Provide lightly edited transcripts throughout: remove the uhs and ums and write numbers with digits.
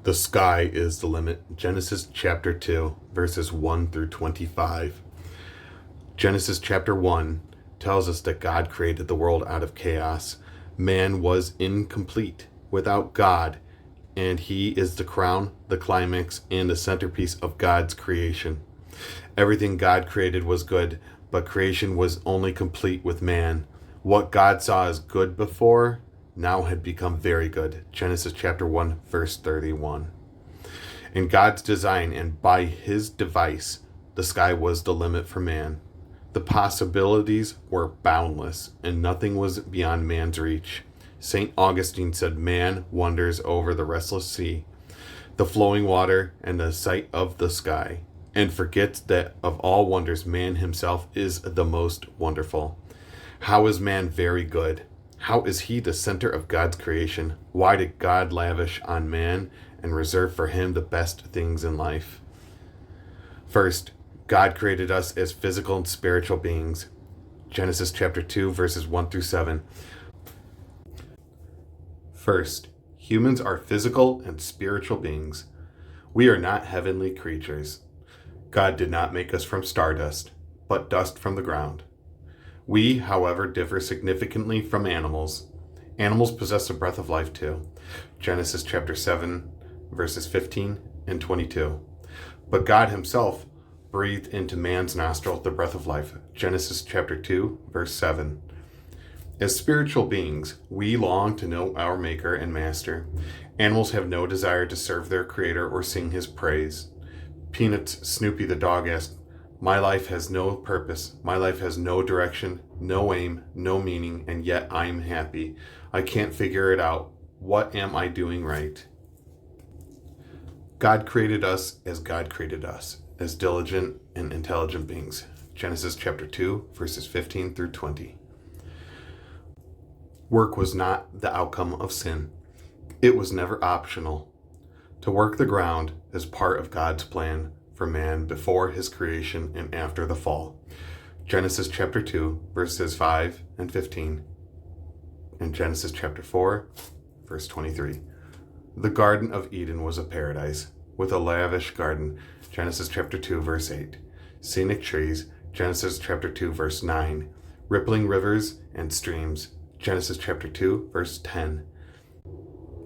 The sky is the limit. Genesis chapter 2, verses 1 through 25. Genesis chapter 1 tells us that God created the world out of chaos. Man was incomplete without God, and he is the crown, the climax, and the centerpiece of God's creation. Everything God created was good, but creation was only complete with man. What God saw as good before now had become very good. Genesis chapter 1, verse 31. In God's design and by his device, the sky was the limit for man. The possibilities were boundless, and nothing was beyond man's reach. St. Augustine said, "Man wanders over the restless sea, the flowing water, and the sight of the sky, and forgets that of all wonders man himself is the most wonderful." How is man very good? How is he the center of God's creation? Why did God lavish on man and reserve for him the best things in life? First, God created us as physical and spiritual beings. Genesis chapter 2, verses 1 through 7. First, humans are physical and spiritual beings. We are not heavenly creatures. God did not make us from stardust, but dust from the ground. We, however, differ significantly from animals. Animals possess the breath of life too. Genesis chapter 7, verses 15 and 22. But God himself breathed into man's nostril the breath of life. Genesis chapter 2, verse 7. As spiritual beings, we long to know our Maker and Master. Animals have no desire to serve their Creator or sing his praise. Peanuts Snoopy the dog asked, "My life has no purpose. My life has no direction, no aim, no meaning, and yet I'm happy. I can't figure it out. What am I doing right?" God created us, as diligent and intelligent beings. Genesis chapter 2, verses 15 through 20. Work was not the outcome of sin. It was never optional. To work the ground is part of God's plan for man before his creation and after the fall. Genesis chapter 2, verses 5 and 15. And Genesis chapter 4, verse 23. The Garden of Eden was a paradise with a lavish garden. Genesis chapter 2, verse 8. Scenic trees. Genesis chapter 2, verse 9. Rippling rivers and streams. Genesis chapter 2, verse 10.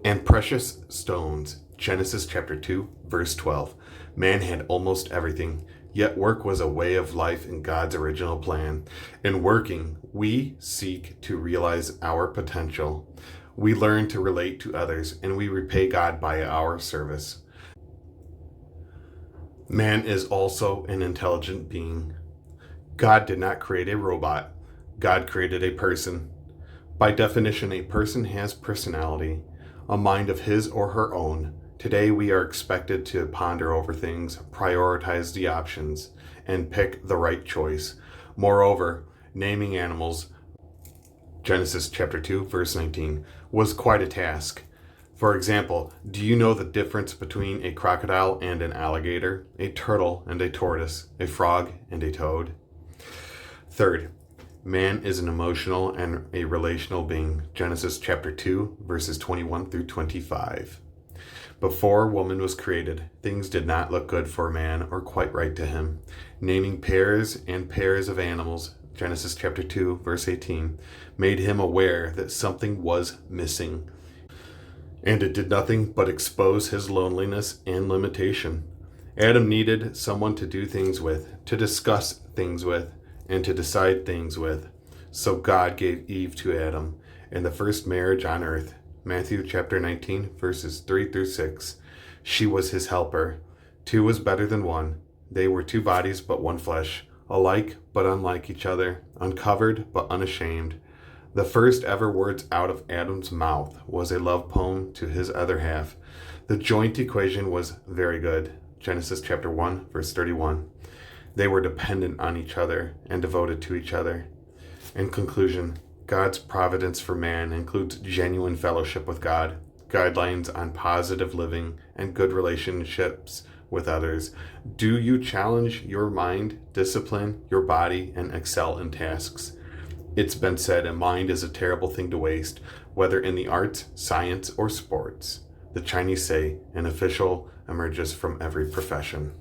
And precious stones. Genesis chapter 2, verse 12. Man had almost everything, yet work was a way of life in God's original plan. In working, we seek to realize our potential. We learn to relate to others, and we repay God by our service. Man is also an intelligent being. God did not create a robot. God created a person. By definition, a person has personality, a mind of his or her own. Today, we are expected to ponder over things, prioritize the options, and pick the right choice. Moreover, naming animals, Genesis chapter 2, verse 19, was quite a task. For example, do you know the difference between a crocodile and an alligator, a turtle and a tortoise, a frog and a toad? Third, man is an emotional and a relational being. Genesis chapter 2, verses 21 through 25. Before woman was created, things did not look good for man or quite right to him. Naming pairs and pairs of animals, Genesis chapter 2, verse 18, made him aware that something was missing. And it did nothing but expose his loneliness and limitation. Adam needed someone to do things with, to discuss things with, and to decide things with. So God gave Eve to Adam in the first marriage on earth. Matthew chapter 19, verses 3 through 6. She was his helper. Two was better than one. They were two bodies but one flesh, alike but unlike each other, uncovered but unashamed. The first ever words out of Adam's mouth was a love poem to his other half. The joint equation was very good. Genesis chapter 1, verse 31. They were dependent on each other and devoted to each other. In conclusion, God's providence for man includes genuine fellowship with God, guidelines on positive living, and good relationships with others. Do you challenge your mind, discipline your body, and excel in tasks? It's been said a mind is a terrible thing to waste, whether in the arts, science, or sports. The Chinese say an official emerges from every profession.